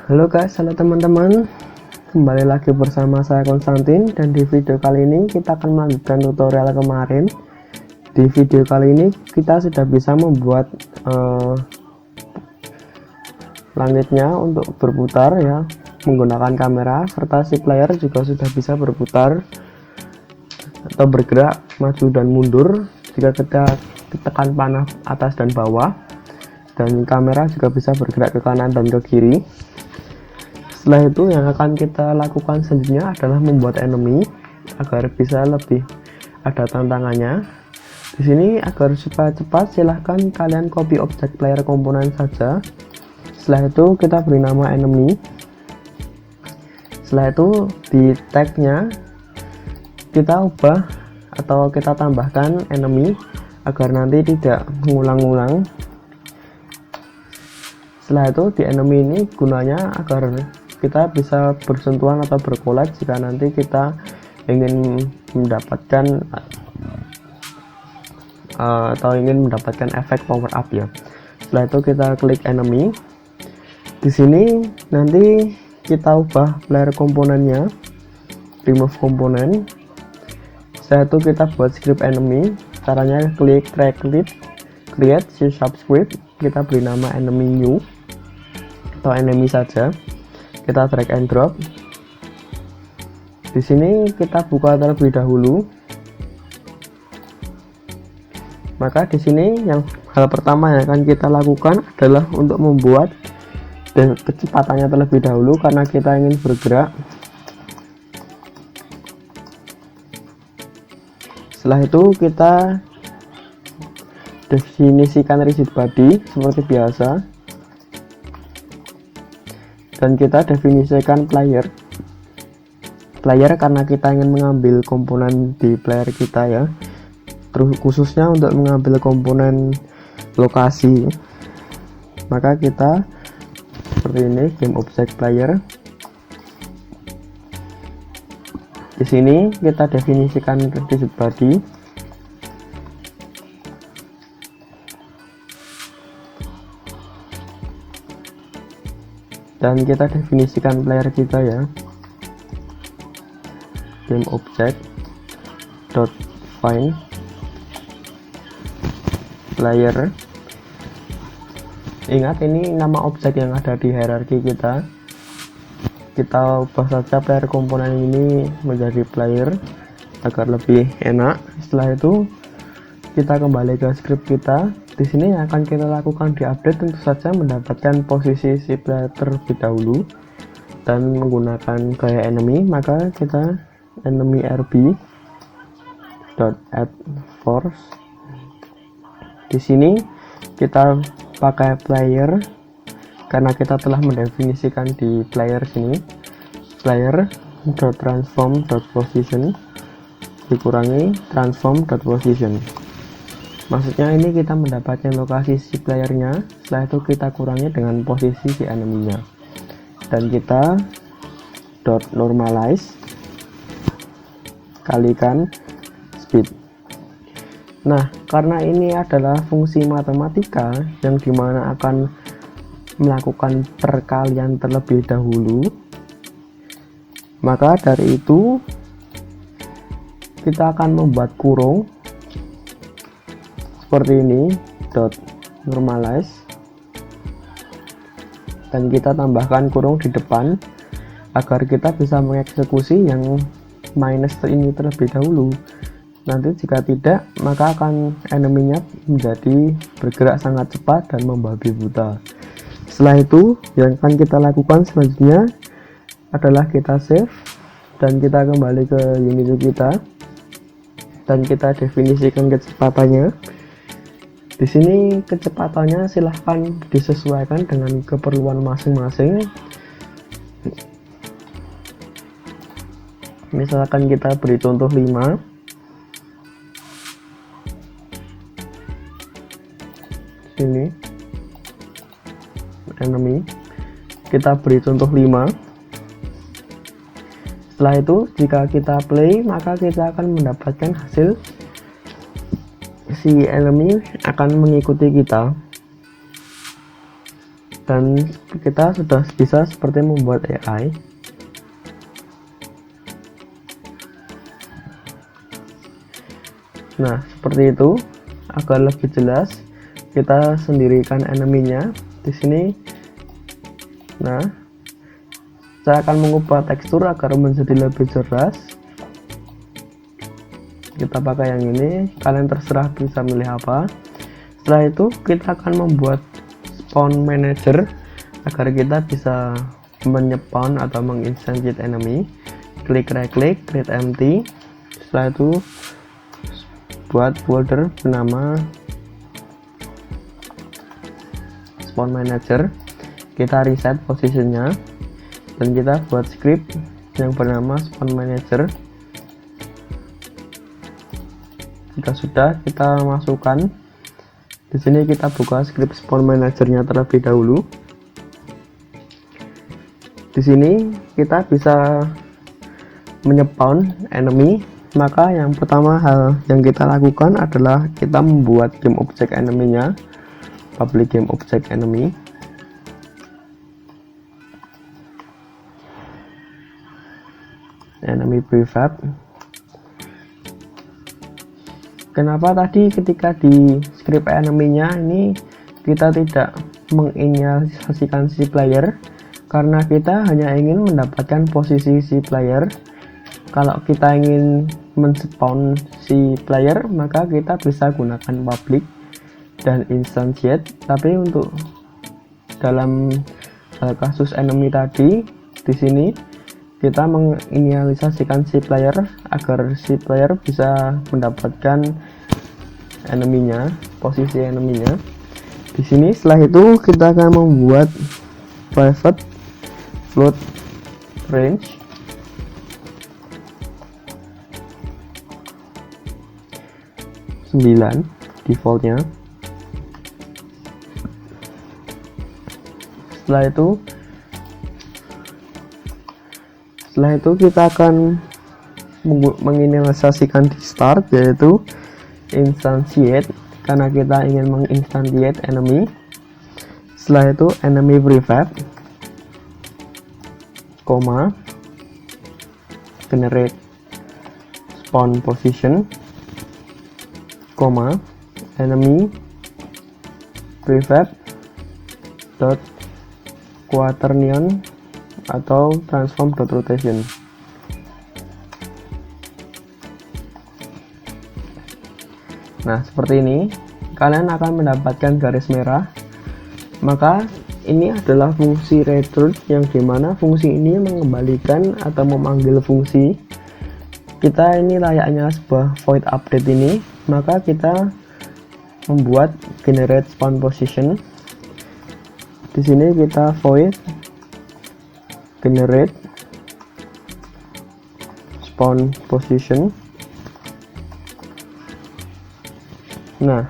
Halo guys, halo teman-teman. Kembali lagi bersama saya Konstantin, dan di video kali ini kita akan melanjutkan tutorial kemarin. Di video kali ini kita sudah bisa membuat langitnya untuk berputar ya, menggunakan kamera, serta si player juga sudah bisa berputar atau bergerak maju dan mundur jika kita tekan panah atas dan bawah, dan kamera juga bisa bergerak ke kanan dan ke kiri. Setelah itu yang akan kita lakukan selanjutnya adalah membuat enemy agar bisa lebih ada tantangannya. Di sini agar supaya cepat silahkan kalian copy objek player komponen saja. Setelah itu kita beri nama enemy. Setelah itu di tagnya kita ubah atau kita tambahkan enemy agar nanti tidak mengulang-ulang. Setelah itu di enemy ini gunanya agar kita bisa bersentuhan atau berkolaj jika nanti kita ingin mendapatkan efek power up ya. Setelah itu kita klik enemy. Di sini nanti kita ubah player komponennya, remove komponen. Setelah itu kita buat script enemy. Caranya klik create C# script, kita beri nama enemy new atau enemy saja. Kita drag and drop. Di sini kita buka terlebih dahulu. Maka di sini hal pertama yang akan kita lakukan adalah untuk membuat kecepatannya terlebih dahulu karena kita ingin bergerak. Setelah itu kita definisikan rigid body seperti biasa, dan kita definisikan player karena kita ingin mengambil komponen di player kita ya, terus khususnya untuk mengambil komponen lokasi. Maka kita seperti ini, game object player. Di sini kita definisikan rigid body. Dan kita definisikan player kita ya, game object dot find player. Ingat, ini nama objek yang ada di hierarki kita. Kita ubah saja player komponen ini menjadi player agar lebih enak. Setelah itu kita kembali ke script kita. Di sini yang akan kita lakukan di update tentu saja mendapatkan posisi si player terlebih dahulu dan menggunakan gaya enemy. Maka kita enemy rb dot add force. Di sini kita pakai player karena kita telah mendefinisikan di player sini, player dot transform dot position dikurangi transform dot position. Maksudnya ini kita mendapatkan lokasi si playernya. Setelah itu kita kurangi dengan posisi si enemy-nya, dan kita dot normalize kalikan speed. Nah, karena ini adalah fungsi matematika yang dimana akan melakukan perkalian terlebih dahulu, maka dari itu kita akan membuat kurung seperti ini, dot normalize, dan kita tambahkan kurung di depan agar kita bisa mengeksekusi yang minus ini terlebih dahulu. Nanti jika tidak, maka akan enemy-nya menjadi bergerak sangat cepat dan membabi buta. Setelah itu yang akan kita lakukan selanjutnya adalah kita save dan kita kembali ke Unity kita, dan kita definisikan kecepatannya. Di sini kecepatannya silahkan disesuaikan dengan keperluan masing-masing. Misalkan kita beri contoh 5. Sini enemy kita beri contoh 5. Setelah itu jika kita play, maka kita akan mendapatkan hasil si enemy akan mengikuti kita. dan kita sudah bisa seperti membuat AI. Nah, seperti itu. Agar lebih jelas, kita sendirikan enemy-nya di sini. Nah, saya akan mengubah tekstur agar menjadi lebih jelas. Kita pakai yang ini, kalian terserah bisa milih apa. Setelah itu kita akan membuat spawn manager agar kita bisa menyepawn atau menginstantiate enemy. Klik right click, create empty. Setelah itu buat folder bernama spawn manager, kita reset posisinya, dan kita buat script yang bernama spawn manager. Jika sudah, kita masukkan di sini, kita buka script spawn managernya terlebih dahulu. Di sini kita bisa menyepawn enemy. Maka yang pertama hal yang kita lakukan adalah kita membuat game object enemy-nya, public game object enemy. Enemy prefab. Kenapa tadi ketika di script enemy-nya ini kita tidak menginisialisasikan si player? Karena kita hanya ingin mendapatkan posisi si player. Kalau kita ingin men-spawn si player, maka kita bisa gunakan public dan instantiate. Tapi untuk dalam kasus enemy tadi, di sini kita menginisialisasikan si player agar si player bisa mendapatkan enemy-nya, posisi enemy-nya. Di sini setelah itu kita akan membuat private float range. Defaultnya. Setelah itu kita akan menginisialisasikan di start, yaitu instantiate, karena kita ingin menginstantiate enemy. Setelah itu enemy prefab, generate spawn position, enemy prefab dot quaternion atau transform dot rotation. Nah, seperti ini kalian akan mendapatkan garis merah. Maka ini adalah fungsi return, yang dimana fungsi ini mengembalikan atau memanggil fungsi. Kita ini layaknya sebuah void update ini, maka kita membuat generate spawn position. Di sini kita void generate spawn position. Nah,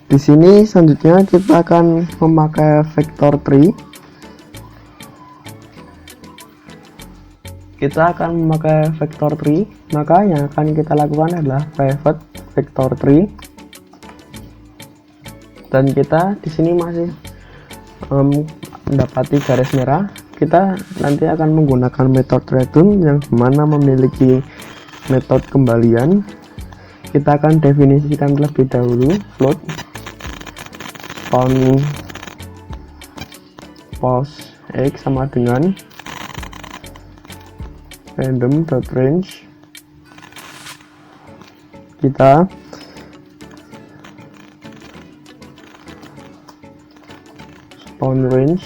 di sini selanjutnya kita akan memakai vector tree. Kita akan memakai vector tree, maka yang akan kita lakukan adalah private vector tree. Dan kita di sini masih mendapati garis merah. Kita nanti akan menggunakan metode return yang dimana memiliki metode kembalian. Kita akan definisikan terlebih dahulu float spawn pos x sama dengan random.range. Kita spawn range,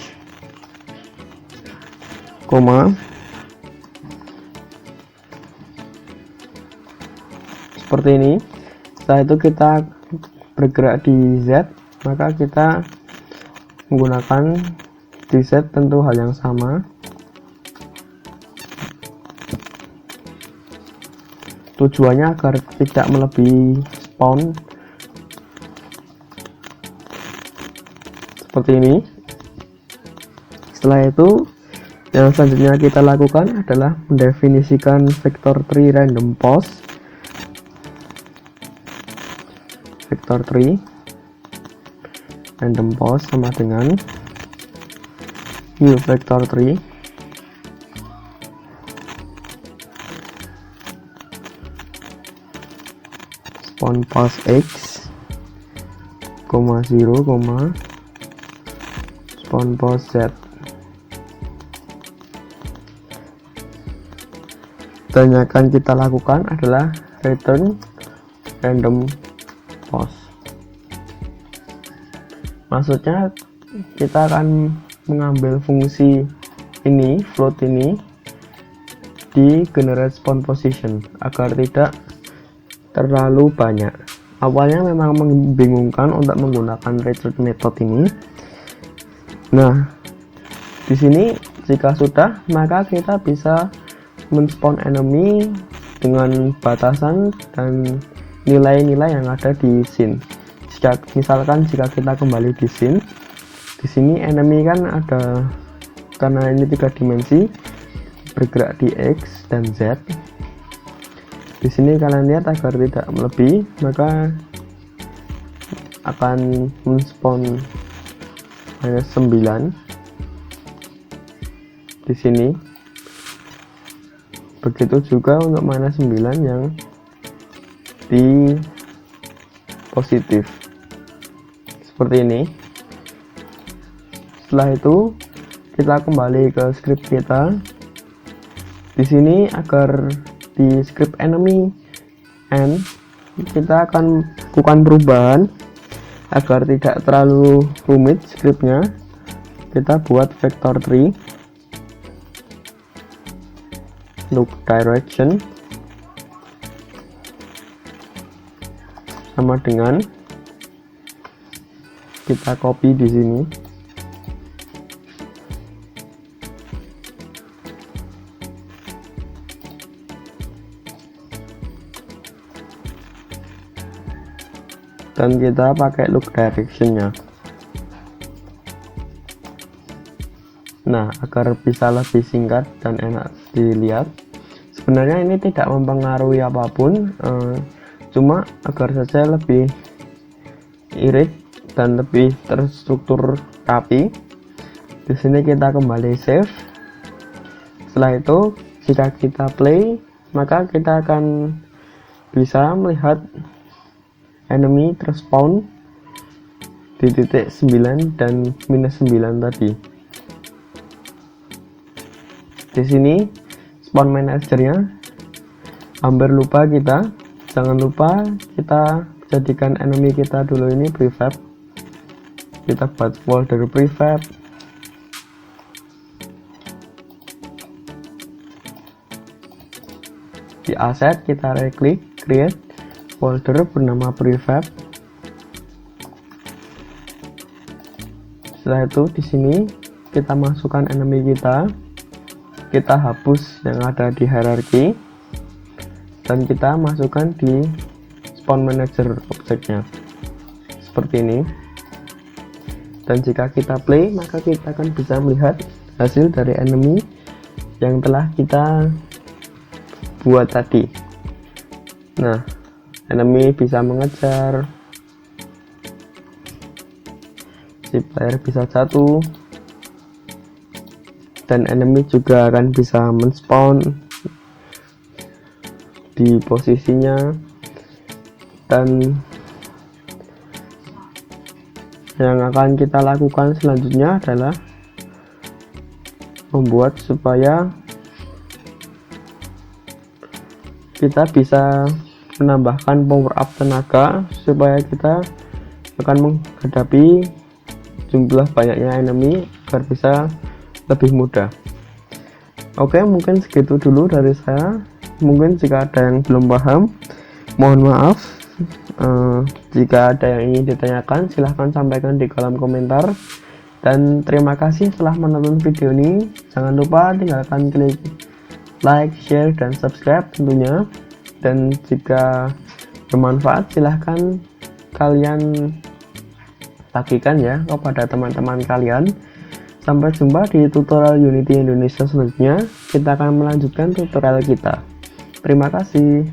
seperti ini. Setelah itu kita bergerak di Z, maka kita menggunakan di Z tentu hal yang sama. Tujuannya agar tidak melebihi spawn seperti ini. Setelah itu yang selanjutnya kita lakukan adalah mendefinisikan vector tree random pos. Vector tree random pos sama dengan new vector 3, spawn pos x, 0, spawn pos z. Dan yang akan kita lakukan adalah return random pos. Maksudnya kita akan mengambil fungsi ini, float ini, di generate spawn position agar tidak terlalu banyak. Awalnya memang membingungkan untuk menggunakan return method ini. Nah, di sini jika sudah, maka kita bisa men-spawn enemy dengan batasan dan nilai-nilai yang ada di scene. Misalkan jika kita kembali di scene, di sini enemy kan ada, karena ini 3 dimensi bergerak di x dan z. Di sini kalian lihat agar tidak melebihi, maka akan men-spawn -9 di sini. Begitu juga untuk -9 yang di positif seperti ini. Setelah itu kita kembali ke script kita. Di sini agar di script enemy and kita akan lakukan perubahan agar tidak terlalu rumit scriptnya. Kita buat vector 3 look direction sama dengan kita copy di sini. Dan kita pakai look directionnya. Nah, agar bisa lebih singkat dan enak dilihat, sebenarnya ini tidak mempengaruhi apapun, cuma agar saja lebih irit dan lebih terstruktur rapi. Di sini kita kembali save. Setelah itu, jika kita play, maka kita akan bisa melihat enemy terspawn di titik 9 dan -9 tadi. Di sini spawn managernya hampir lupa kita. Jangan lupa kita jadikan enemy kita dulu ini prefab. Kita buat folder prefab. Di asset kita right click, create folder bernama prefab. Setelah itu di sini kita masukkan enemy kita hapus yang ada di hierarchy, dan kita masukkan di spawn manager objeknya seperti ini. Dan jika kita play, maka kita akan bisa melihat hasil dari enemy yang telah kita buat tadi. Nah, enemy bisa mengejar, si player bisa jatuh, dan enemy juga akan bisa men-spawn di posisinya. Dan yang akan kita lakukan selanjutnya adalah membuat supaya kita bisa menambahkan power up tenaga, supaya kita akan menghadapi jumlah banyaknya enemy agar bisa lebih mudah. Oke, mungkin segitu dulu dari saya. Mungkin jika ada yang belum paham, mohon maaf. Jika ada yang ingin ditanyakan, silahkan sampaikan di kolom komentar. Dan terima kasih telah menonton video ini. Jangan lupa tinggalkan klik like, share, dan subscribe tentunya. Dan jika bermanfaat, silahkan kalian bagikan ya kepada teman-teman kalian. Sampai jumpa di tutorial Unity Indonesia selanjutnya. Kita akan melanjutkan tutorial kita. Terima kasih.